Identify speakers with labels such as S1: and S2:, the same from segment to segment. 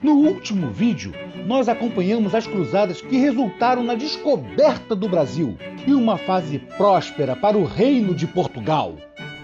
S1: No último vídeo, nós acompanhamos as cruzadas que resultaram na descoberta do Brasil e uma fase próspera para o Reino de Portugal.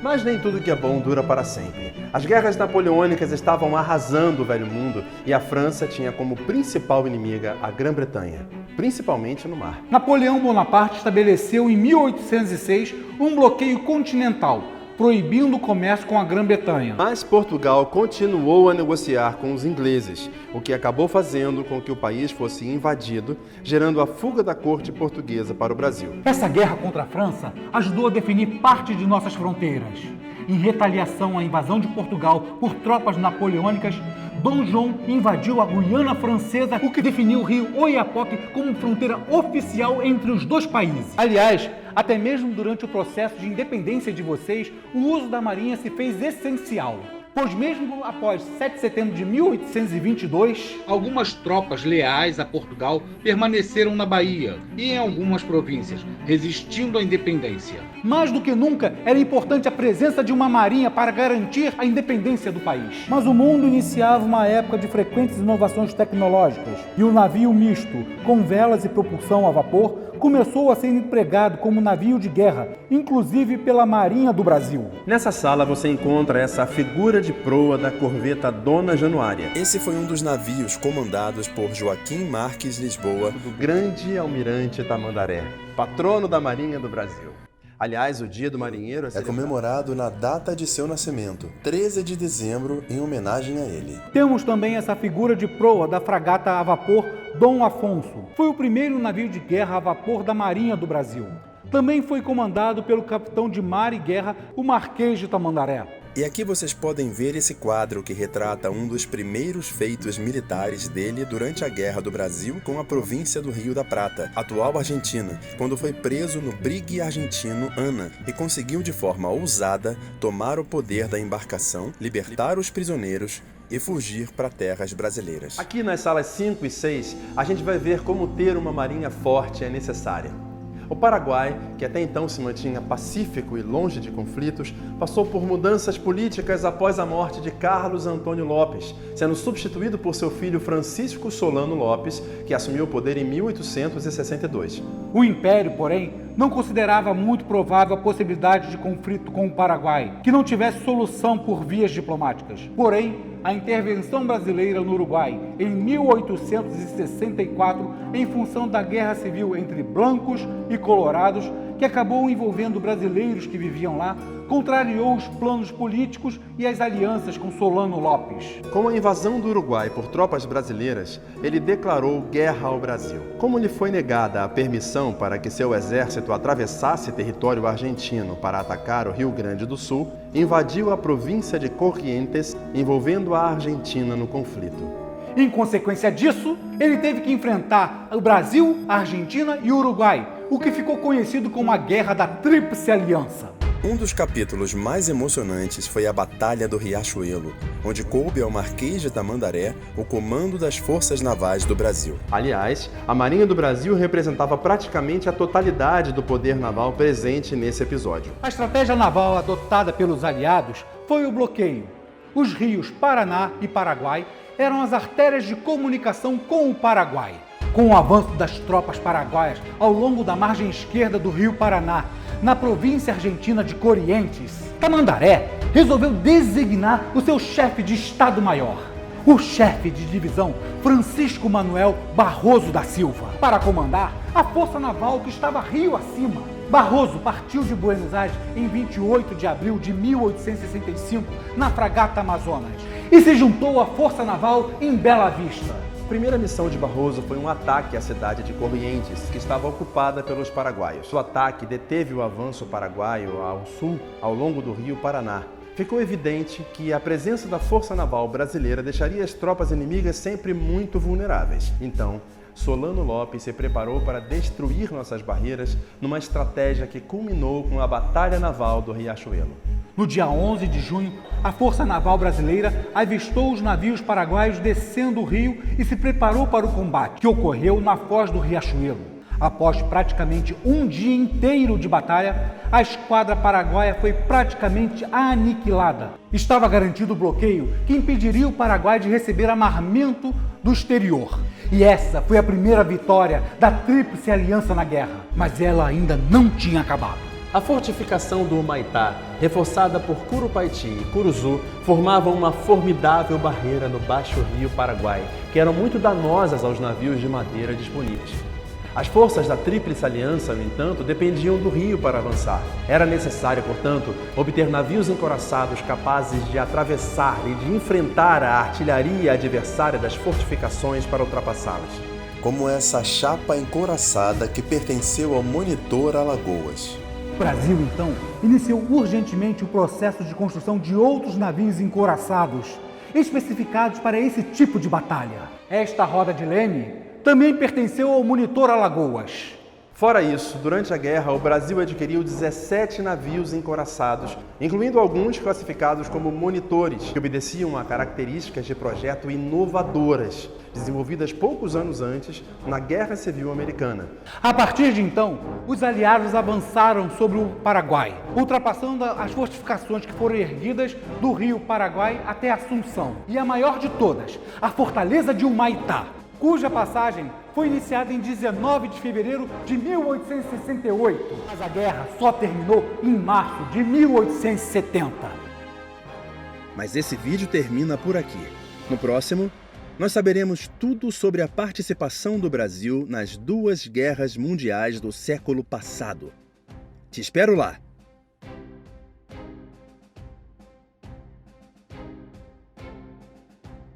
S2: Mas nem tudo que é bom dura para sempre. As guerras napoleônicas estavam arrasando o Velho Mundo e a França tinha como principal inimiga a Grã-Bretanha, principalmente no mar.
S3: Napoleão Bonaparte estabeleceu em 1806 um bloqueio continental, proibindo o comércio com a Grã-Bretanha.
S2: Mas Portugal continuou a negociar com os ingleses, o que acabou fazendo com que o país fosse invadido, gerando a fuga da corte portuguesa para o Brasil.
S3: Essa guerra contra a França ajudou a definir parte de nossas fronteiras. Em retaliação à invasão de Portugal por tropas napoleônicas, Dom João invadiu a Guiana Francesa, o que definiu o rio Oiapoque como fronteira oficial entre os dois países. Aliás, até mesmo durante o processo de independência de vocês, o uso da marinha se fez essencial. Pois mesmo após 7 de setembro de 1822,
S1: algumas tropas leais a Portugal permaneceram na Bahia e em algumas províncias, resistindo à independência.
S3: Mais do que nunca, era importante a presença de uma marinha para garantir a independência do país. Mas o mundo iniciava uma época de frequentes inovações tecnológicas e o navio misto, com velas e propulsão a vapor, começou a ser empregado como navio de guerra, inclusive pela Marinha do Brasil.
S2: Nessa sala você encontra essa figura de proa da corveta Dona Januária.
S4: Esse foi um dos navios comandados por Joaquim Marques Lisboa,
S2: do grande almirante Tamandaré, patrono da Marinha do Brasil. Aliás, o Dia do Marinheiro
S4: é comemorado na data de seu nascimento, 13 de dezembro, em homenagem a ele.
S3: Temos também essa figura de proa da fragata a vapor Dom Afonso. Foi o primeiro navio de guerra a vapor da Marinha do Brasil. Também foi comandado pelo capitão de mar e guerra, o Marquês de Tamandaré.
S4: E aqui vocês podem ver esse quadro que retrata um dos primeiros feitos militares dele durante a Guerra do Brasil com a província do Rio da Prata, atual Argentina, quando foi preso no brigue argentino Ana e conseguiu de forma ousada tomar o poder da embarcação, libertar os prisioneiros e fugir para terras brasileiras.
S2: Aqui nas salas 5 e 6, a gente vai ver como ter uma marinha forte é necessária. O Paraguai, que até então se mantinha pacífico e longe de conflitos, passou por mudanças políticas após a morte de Carlos Antônio Lopes, sendo substituído por seu filho Francisco Solano Lopes, que assumiu o poder em 1862.
S3: O Império, porém, não considerava muito provável a possibilidade de conflito com o Paraguai, que não tivesse solução por vias diplomáticas. Porém, a intervenção brasileira no Uruguai, em 1864, em função da guerra civil entre brancos e colorados, que acabou envolvendo brasileiros que viviam lá, contrariou os planos políticos e as alianças com Solano Lopes.
S2: Com a invasão do Uruguai por tropas brasileiras, ele declarou guerra ao Brasil. Como lhe foi negada a permissão para que seu exército atravessasse território argentino para atacar o Rio Grande do Sul, invadiu a província de Corrientes, envolvendo a Argentina no conflito.
S3: Em consequência disso, ele teve que enfrentar o Brasil, a Argentina e o Uruguai, o que ficou conhecido como a Guerra da Tríplice Aliança.
S4: Um dos capítulos mais emocionantes foi a Batalha do Riachuelo, onde coube ao Marquês de Tamandaré o comando das forças navais do Brasil.
S2: Aliás, a Marinha do Brasil representava praticamente a totalidade do poder naval presente nesse episódio.
S3: A estratégia naval adotada pelos aliados foi o bloqueio. Os rios Paraná e Paraguai eram as artérias de comunicação com o Paraguai. Com o avanço das tropas paraguaias ao longo da margem esquerda do rio Paraná, na província argentina de Corrientes, Tamandaré resolveu designar o seu chefe de Estado-Maior, o chefe de divisão Francisco Manuel Barroso da Silva, para comandar a força naval que estava rio acima. Barroso partiu de Buenos Aires em 28 de abril de 1865 na fragata Amazonas e se juntou à força naval em Bela Vista.
S2: A primeira missão de Barroso foi um ataque à cidade de Corrientes, que estava ocupada pelos paraguaios. O ataque deteve o avanço paraguaio ao sul, ao longo do rio Paraná. Ficou evidente que a presença da força naval brasileira deixaria as tropas inimigas sempre muito vulneráveis. Então, Solano Lopes se preparou para destruir nossas barreiras numa estratégia que culminou com a Batalha Naval do Riachuelo.
S3: No dia 11 de junho, a Força Naval Brasileira avistou os navios paraguaios descendo o rio e se preparou para o combate, que ocorreu na foz do Riachuelo. Após praticamente um dia inteiro de batalha, a esquadra paraguaia foi praticamente aniquilada. Estava garantido o bloqueio que impediria o Paraguai de receber armamento do exterior. E essa foi a primeira vitória da Tríplice Aliança na guerra. Mas ela ainda não tinha acabado.
S2: A fortificação do Humaitá, reforçada por Curupaiti e Curuzu, formavam uma formidável barreira no baixo rio Paraguai, que eram muito danosas aos navios de madeira disponíveis. As forças da Tríplice Aliança, no entanto, dependiam do rio para avançar. Era necessário, portanto, obter navios encouraçados capazes de atravessar e de enfrentar a artilharia adversária das fortificações para ultrapassá-las.
S4: Como essa chapa encouraçada que pertenceu ao Monitor Alagoas.
S3: O Brasil, então, iniciou urgentemente o processo de construção de outros navios encouraçados, especificados para esse tipo de batalha. Esta roda de leme também pertenceu ao Monitor Alagoas.
S2: Fora isso, durante a guerra, o Brasil adquiriu 17 navios encouraçados, incluindo alguns classificados como monitores, que obedeciam a características de projeto inovadoras, desenvolvidas poucos anos antes na Guerra Civil Americana.
S3: A partir de então, os aliados avançaram sobre o Paraguai, ultrapassando as fortificações que foram erguidas do rio Paraguai até Assunção, e a maior de todas, a fortaleza de Humaitá, cuja passagem foi iniciada em 19 de fevereiro de 1868, mas a guerra só terminou em março de 1870.
S4: Mas esse vídeo termina por aqui. No próximo, nós saberemos tudo sobre a participação do Brasil nas duas guerras mundiais do século passado. Te espero lá!